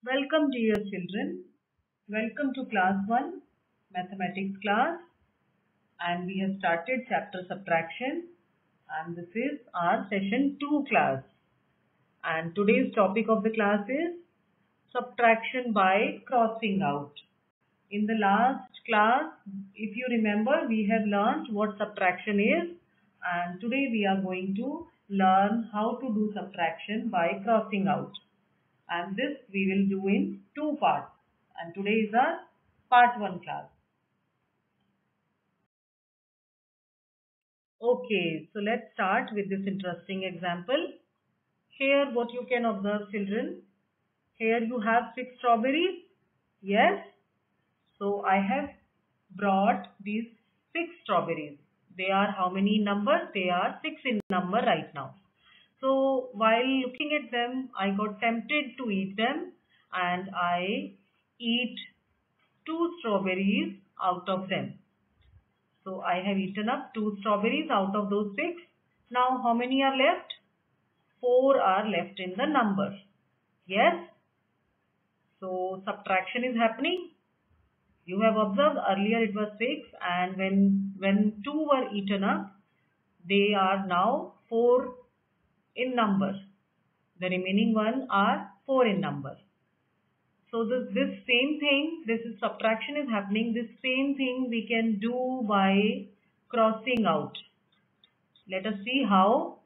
Welcome dear children. Welcome to class 1 mathematics class, and we have started chapter subtraction, and this is our session 2 class, and today's topic of the class is subtraction by crossing out. In the last class, if you remember, we have learned what subtraction is, and today we are going to learn how to do subtraction by crossing out. And this we will do in two parts, and today is our part 1 class. Okay, so let's start with this interesting example. Here what you can observe, children, here you have 6 strawberries. Yes, so I have brought these 6 strawberries. They are how many in number? They are 6 in number right now. So while looking at them, I got tempted to eat them, and I eat 2 strawberries out of them. So I have eaten up 2 strawberries out of those 6. Now how many are left? 4 are left in the number. Yes. So subtraction is happening. You have observed earlier it was 6, and when 2 were eaten up, they are now 4 in number. The remaining one are 4 in number. So this same thing, this is subtraction is happening. This same thing we can do by crossing out. Let us see how.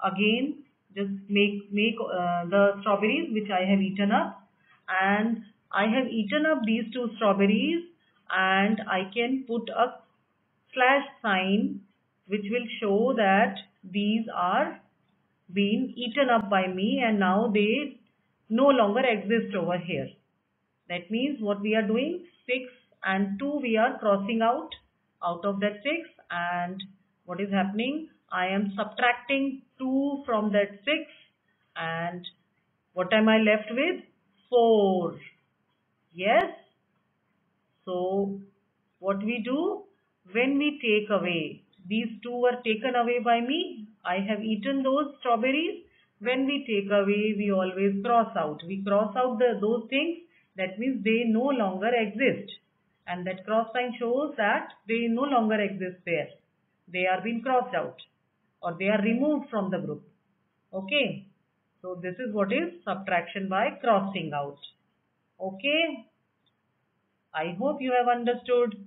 Again, just make the strawberries which I have eaten up, and I have eaten up these 2 strawberries, and I can put a slash sign which will show that these are being eaten up by me, and now they no longer exist over here. That means what we are doing, 6 and 2 we are crossing out of that 6, and what is happening, I am subtracting 2 from that 6, and what am I left with? 4. Yes. So what we do, when we take away, these 2 were taken away by me, I have eaten those strawberries. When we take away, we always cross out. We cross out those things. That means they no longer exist. And that cross sign shows that they no longer exist there. They are being crossed out, or they are removed from the group. Okay. So this is what is subtraction by crossing out. Okay. I hope you have understood.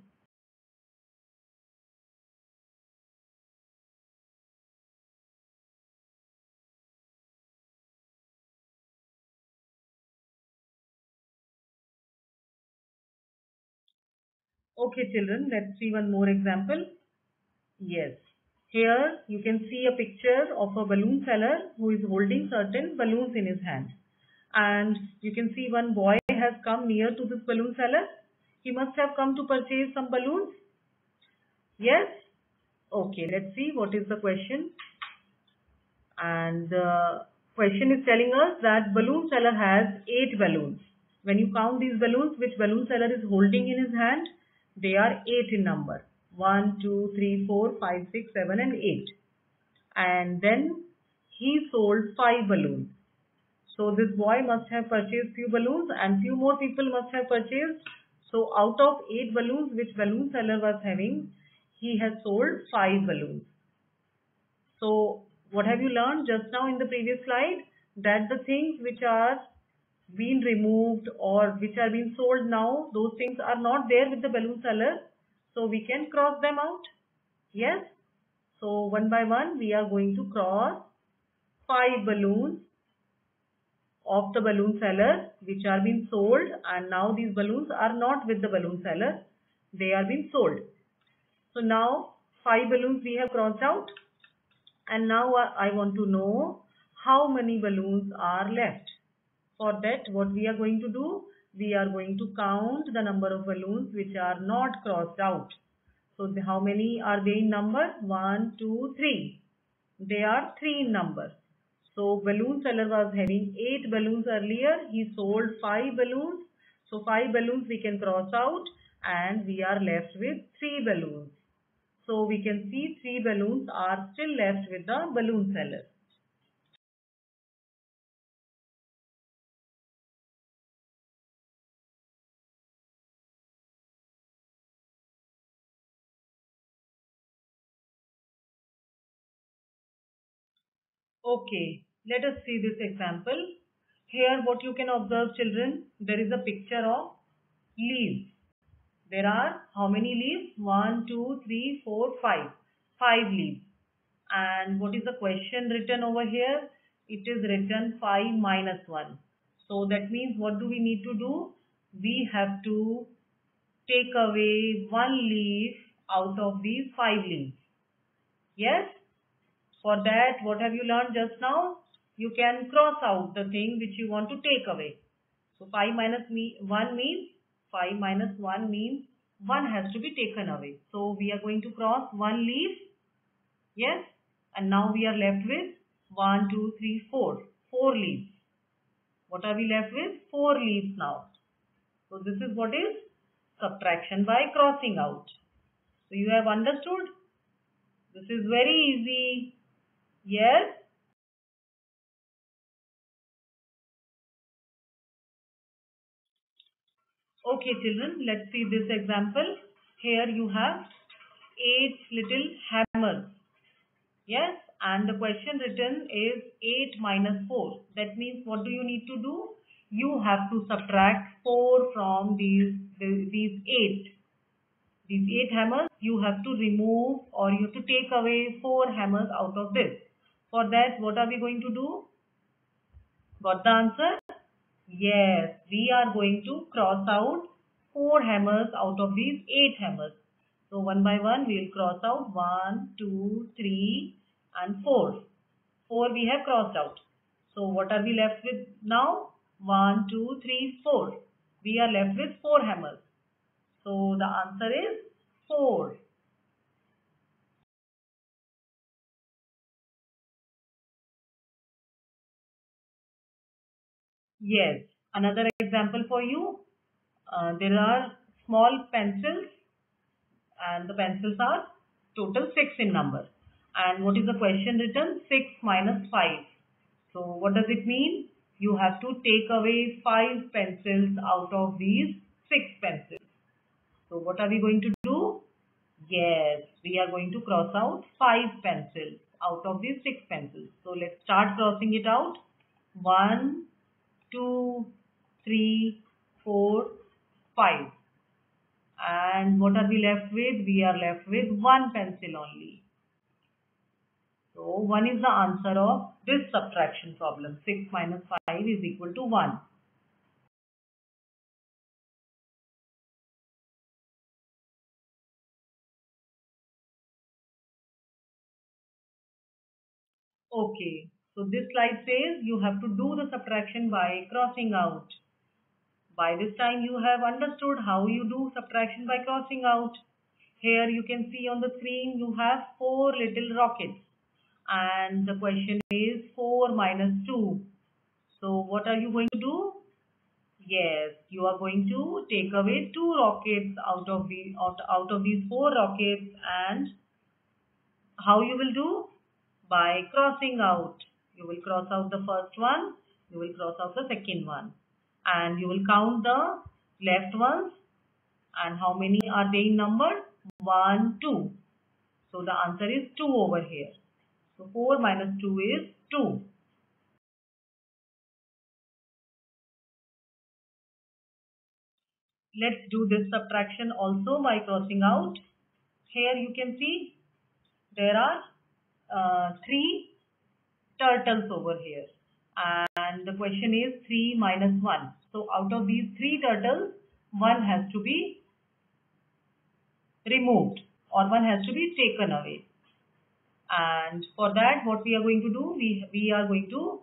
Okay, children, let's see one more example. Yes. Here you can see a picture of a balloon seller who is holding certain balloons in his hand. And you can see one boy has come near to this balloon seller. He must have come to purchase some balloons. Yes? Okay, let's see what is the question. And the question is telling us that balloon seller has 8 balloons. When you count these balloons, which balloon seller is holding in his hand, they are 8 in number. 1, 2, 3, 4, 5, 6, 7 and 8. And then he sold 5 balloons. So this boy must have purchased few balloons, and few more people must have purchased. So out of 8 balloons which balloon seller was having, he has sold 5 balloons. So what have you learned just now in the previous slide? That the things which are being removed or which are being sold now, those things are not there with the balloon seller. So we can cross them out. Yes. So one by one we are going to cross 5 balloons of the balloon seller which are being sold, and now these balloons are not with the balloon seller. They are being sold. So now 5 balloons we have crossed out. And now I want to know how many balloons are left. For that, what we are going to do, we are going to count the number of balloons which are not crossed out. So how many are they in number? 1, 2, 3. They are 3 in number. So balloon seller was having 8 balloons earlier. He sold 5 balloons. So 5 balloons we can cross out, and we are left with 3 balloons. So we can see 3 balloons are still left with the balloon seller. Okay, let us see this example. Here what you can observe, children, there is a picture of leaves. There are how many leaves? 1, 2, 3, 4, 5. 5 leaves. And what is the question written over here? It is written 5 minus 1. So that means what do we need to do? We have to take away one leaf out of these 5 leaves. Yes? For that, what have you learned just now? You can cross out the thing which you want to take away. So 5 minus 1 means 5 minus 1 means 1 has to be taken away. So we are going to cross one leaf. Yes. And now we are left with 1, 2, 3, 4. 4 leaves. What are we left with? 4 leaves now. So this is what is subtraction by crossing out. So you have understood? This is very easy. Yes. Okay, children, let's see this example. Here you have 8 little hammers. Yes, and the question written is 8 minus 4. That means what do you need to do? You have to subtract 4 from these 8. These 8 hammers, you have to remove or you have to take away 4 hammers out of this. For that, what are we going to do? Got the answer? Yes, we are going to cross out 4 hammers out of these 8 hammers. So one by one we will cross out 1, 2, 3 and 4. 4 we have crossed out. So what are we left with now? 1, 2, 3, 4. We are left with 4 hammers. So the answer is 4. Yes. Another example for you. There are small pencils and the pencils are total 6 in number. And what is the question written? 6 minus 5. So what does it mean? You have to take away 5 pencils out of these 6 pencils. So what are we going to do? Yes, we are going to cross out 5 pencils out of these 6 pencils. So let's start crossing it out. 1, 2, 3, 4, 5. And what are we left with? We are left with one pencil only. So 1 is the answer of this subtraction problem. 6 minus 5 is equal to 1. Okay. So this slide says you have to do the subtraction by crossing out. By this time you have understood how you do subtraction by crossing out. Here you can see on the screen you have 4 little rockets. And the question is 4 minus 2. So what are you going to do? Yes, you are going to take away 2 rockets out of these 4 rockets, and how you will do? By crossing out. You will cross out the first one, you will cross out the second one, and you will count the left ones. And how many are they in number? 1, 2. So the answer is 2 over here. So 4 minus 2 is 2. Let's do this subtraction also by crossing out. Here you can see there are 3 turtles over here, and the question is 3 minus 1. So out of these 3 turtles, one has to be removed or one has to be taken away. And for that, what we are going to do, we are going to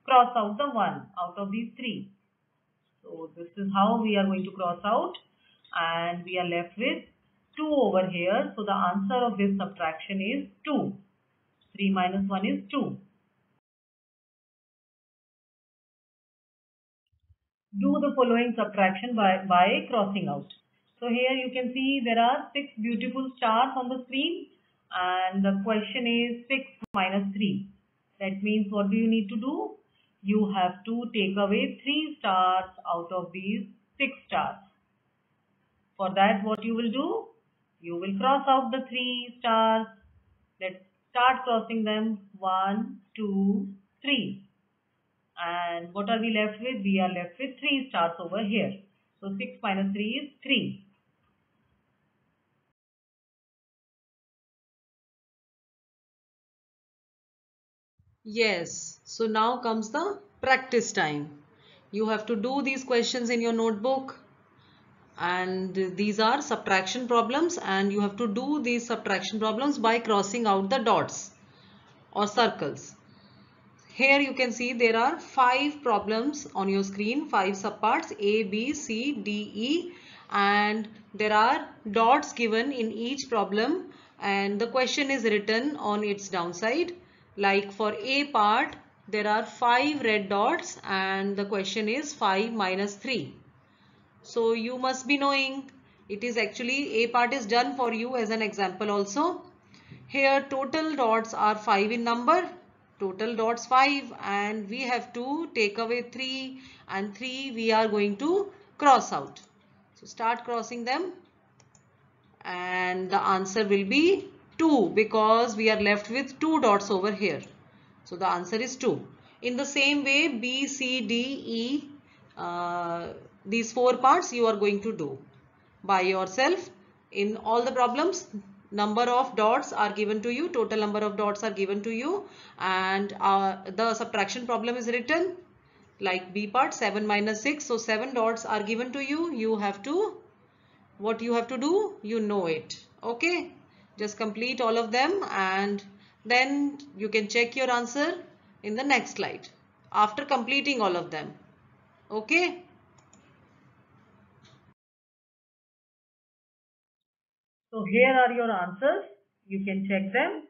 cross out the one out of these 3. So this is how we are going to cross out, and we are left with 2 over here. So the answer of this subtraction is 2. 3 minus 1 is 2. Do the following subtraction by crossing out. So here you can see there are 6 beautiful stars on the screen, and the question is 6 minus 3. That means what do you need to do? You have to take away 3 stars out of these 6 stars. For that, what you will do? You will cross out the 3 stars. Let's start crossing them. 1, 2, 3. And what are we left with? We are left with 3 stars over here. So 6 minus 3 is 3. Yes, so now comes the practice time. You have to do these questions in your notebook, and these are subtraction problems, and you have to do these subtraction problems by crossing out the dots or circles. Here you can see there are 5 problems on your screen, 5 subparts A, B, C, D, E, and there are dots given in each problem, and the question is written on its downside. Like for A part, there are 5 red dots and the question is 5 minus 3. So you must be knowing it is actually A part is done for you as an example also. Here total dots are 5 in number, total dots 5, and we have to take away 3, and 3 we are going to cross out. So start crossing them, and the answer will be 2 because we are left with 2 dots over here. So the answer is 2. In the same way, B, C, D, E, these 4 parts you are going to do by yourself. In all the problems, number of dots are given to you, total number of dots are given to you, and the subtraction problem is written like B part 7 minus 6. So 7 dots are given to you. You have to, what you have to do, you know it. Okay, just complete all of them and then you can check your answer in the next slide after completing all of them. Okay. So here are your answers. You can check them.